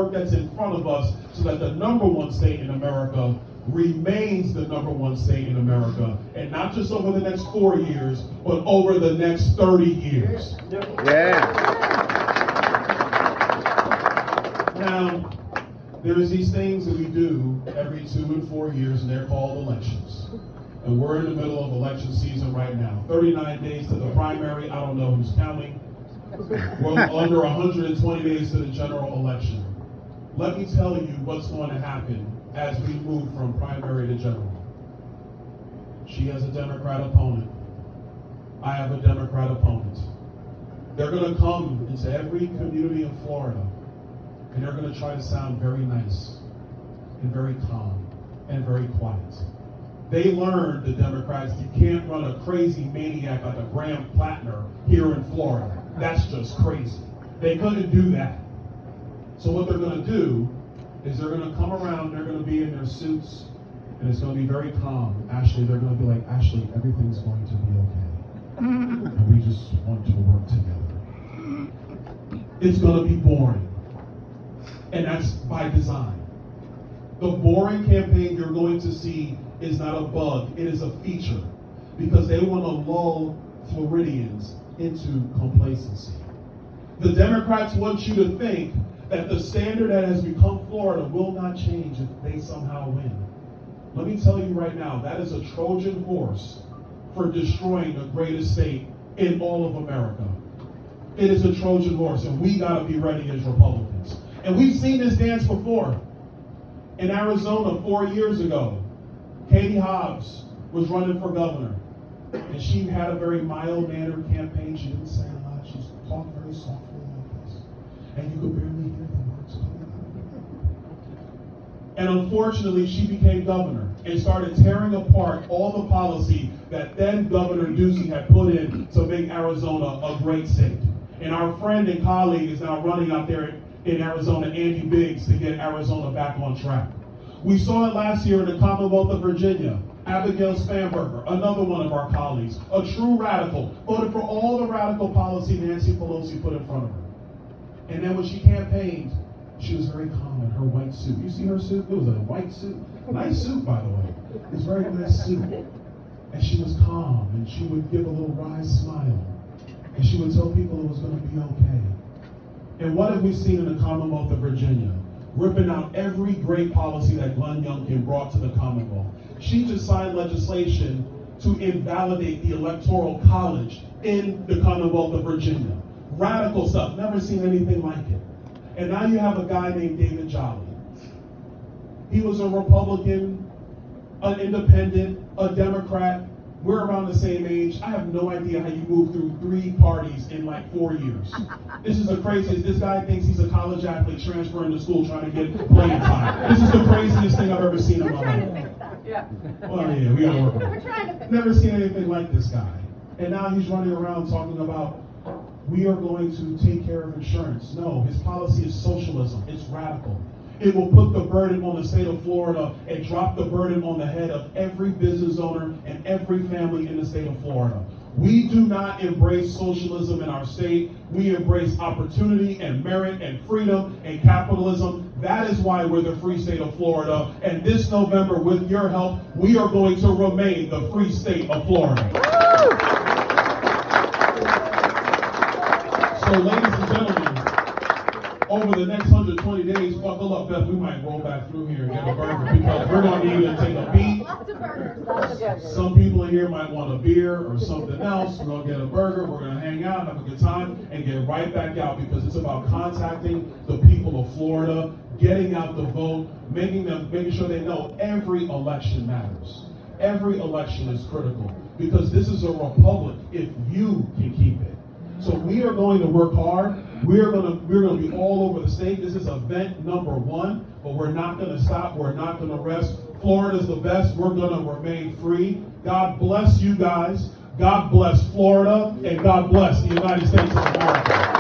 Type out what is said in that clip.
work that's in front of us so that the number one state in America remains the number one state in America. And not just over the next 4 years, but over the next 30 years. Yeah. Now, there's these things that we do every 2 and 4 years, and they're called elections. And we're in the middle of election season right now. 39 days to the primary. I don't know who's counting. We're under 120 days to the general election. Let me tell you what's going to happen as we move from primary to general. She has a Democrat opponent. I have a Democrat opponent. They're going to come into every community in Florida, and they're going to try to sound very nice and very calm and very quiet. They learned, the Democrats, you can't run a crazy maniac like a Graham Plattner here in Florida. That's just crazy. They couldn't do that. So what they're going to do is they're going to come around, they're going to be in their suits, and it's going to be very calm. Ashley, they're going to be like, Ashley, everything's going to be okay. And we just want to work together. It's going to be boring. And that's by design. The boring campaign you're going to see is not a bug, it is a feature. Because they want to lull Floridians into complacency. The Democrats want you to think that the standard that has become Florida will not change if they somehow win. Let me tell you right now, that is a Trojan horse for destroying the greatest state in all of America. It is a Trojan horse, and we got to be ready as Republicans. And we've seen this dance before. In Arizona 4 years ago, Katie Hobbs was running for governor, and she had a very mild-mannered campaign. She didn't say a lot. She talked very softly like this, and you could barely hear the words coming out. And unfortunately, she became governor and started tearing apart all the policy that then Governor Ducey had put in to make Arizona a great state. And our friend and colleague is now running out there in Arizona, Andy Biggs, to get Arizona back on track. We saw it last year in the Commonwealth of Virginia. Abigail Spanberger, another one of our colleagues, a true radical, voted for all the radical policy Nancy Pelosi put in front of her. And then when she campaigned, she was very calm in her white suit. You see her suit? It was a white suit. Nice suit, by the way. It was a very nice suit. And she was calm, and she would give a little wry smile. And she would tell people it was going to be okay. And what have we seen in the Commonwealth of Virginia? Ripping out every great policy that Glenn Youngkin brought to the Commonwealth. She just signed legislation to invalidate the Electoral College in the Commonwealth of Virginia. Radical stuff, never seen anything like it. And now you have a guy named David Jolly. He was a Republican, an independent, a Democrat. We're around the same age. I have no idea how you move through 3 parties in like 4 years. This is the craziest. This guy thinks he's a college athlete transferring to school trying to get playing time. This is the craziest thing I've ever seen in my life. Well, yeah, we gotta work on it. Never seen anything like this guy. And now he's running around talking about, we are going to take care of insurance. No, his policy is socialism. It's radical. It will put the burden on the state of Florida and drop the burden on the head of every business owner and every family in the state of Florida. We do not embrace socialism in our state. We embrace opportunity and merit and freedom and capitalism. That is why we're the free state of Florida. And this November, with your help, we are going to remain the free state of Florida. So, ladies and gentlemen, over the next 120 days, buckle up, Beth. We might roll back through here and get a burger because we're going to need to take a beat. Lots of burgers. Some people in here might want a beer or something else. We're going to get a burger. We're going to hang out, have a good time, and get right back out because it's about contacting the people of Florida, getting out the vote, making sure they know every election matters. Every election is critical because this is a republic if you can keep it. So we are going to work hard. We're going to be all over the state. This is event number 1, but we're not going to stop. We're not going to rest. Florida's the best. We're going to remain free. God bless you guys. God bless Florida, and God bless the United States of America.